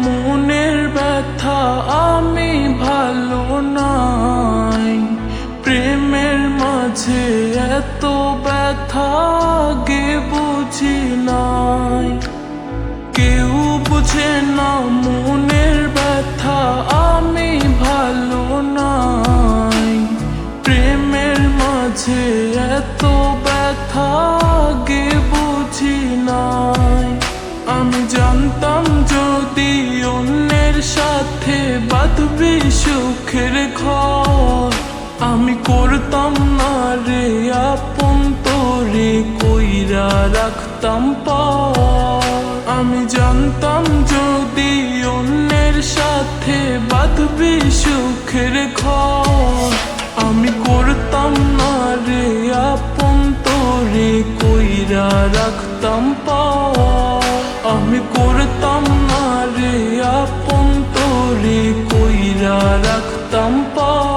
মনের ব্যথা আমি ভালো নাই। প্রেমের মাঝে এত ব্যথা আগে বুঝি নাই। কেউ বুঝে না মনের ব্যথা আমি ভালো নাই। প্রেমের মাঝে এত ব্যথা আগে বুঝি নাই। আমি জানতাম যদি অন্যের সাথে বাঁধবি সুখের ঘর, আমি করতাম না রে আপন তোরে কইরা রাখতাম পর। আমি জানতাম যদি অন্যের সাথে বাঁধবি সুখের ঘর, আমি করতাম না রে আপন তোরে কইরা রাখতাম পর। আমি করতাম না রে আপন তোরে কইরা রাখতাম পর।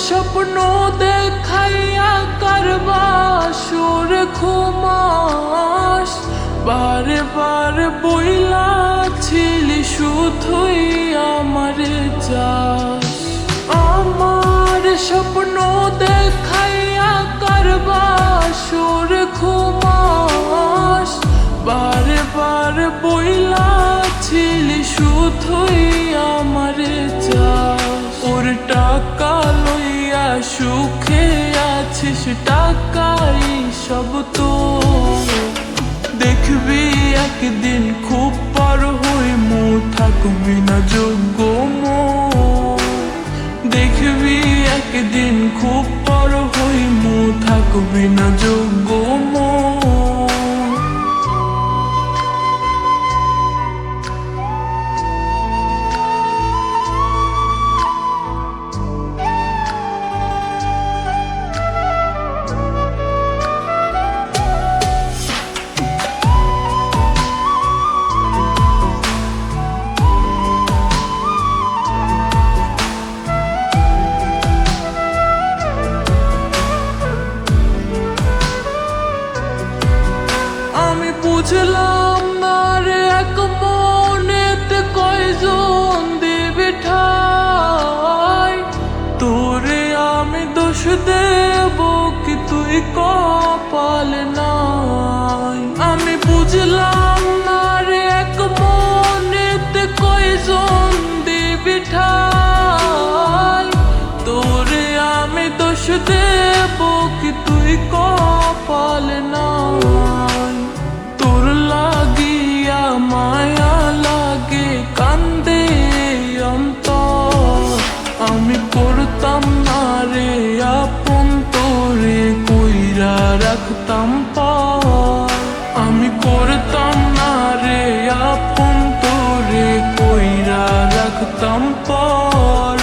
স্বপ্ন দেখাইয়া কারবা সুর ঘুমাস, বারে বার বইলাছিলি শুধুই আমারে চাস। আমার স্বপ্ন দেখাইয়া কারবা সুর ঘুমাস, বারে বার বইলাছিলি শুধুই আমারে চাস। ওর টাকা লইয়া সুখে আছিস, টাকাই সব তো দেখবি একদিন খুব পর হইমু, থাকবি না যোগ্য মো। দেখবি একদিন খুব পর হইমু, থাকবি না যোগ্য মো। বুঝলাম না রে এক মনেতে কয়জন দেবে ঠাই, তোরে আমি দোষ দেব কি তুই কপাল নাই। আমি বুঝলাম না রে এক মনেতে কয়জন দেবে ঠাই, তোরে আমি দোষ দেব কি তুই কপাল নাই। লাগিয়া মায়া লাগে কান্দে অন্তর, আমি করতাম না রে আপন তোরে কইরা রাখতাম পর। আমি করতাম না রে আপন তোরে কইরা রাখতাম পর।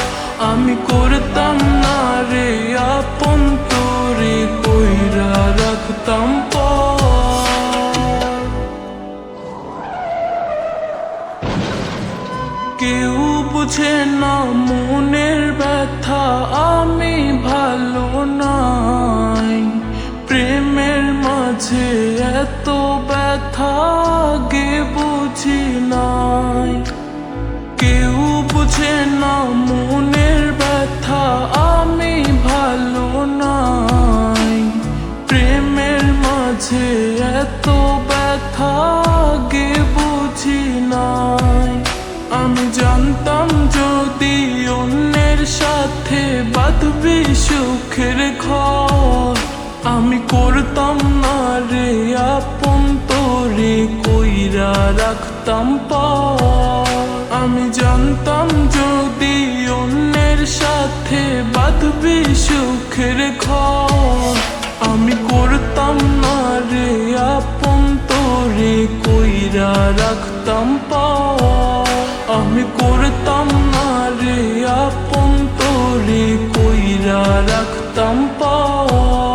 আমি করতাম না রে আপন তোরে কইরা রাখতাম পর। কেউ বুঝে না মনের ব্যথা আমি ভালো নাই। প্রেমের মাঝে এত ব্যথা আগে বুঝি নাই। কেউ বুঝে না মনের ব্যথা আমি ভালো নাই। প্রেমের মাঝে এত ব্যথা আগে বুঝি নাই। আমি জানতাম যদি অন্যের সাথে বাঁধবি সুখের ঘর, আমি করতাম না রে আপন তোরে কইরা রাখতাম পর। আমি জানতাম যদি অন্যের সাথে বাঁধবি সুখের ঘর, আমি করতাম না রে আপন তোরে কইরা কইরা রাখতাম পাওয়া, আমি করতাম না রে আপন তোরে কইরা রাখতাম পাওয়া।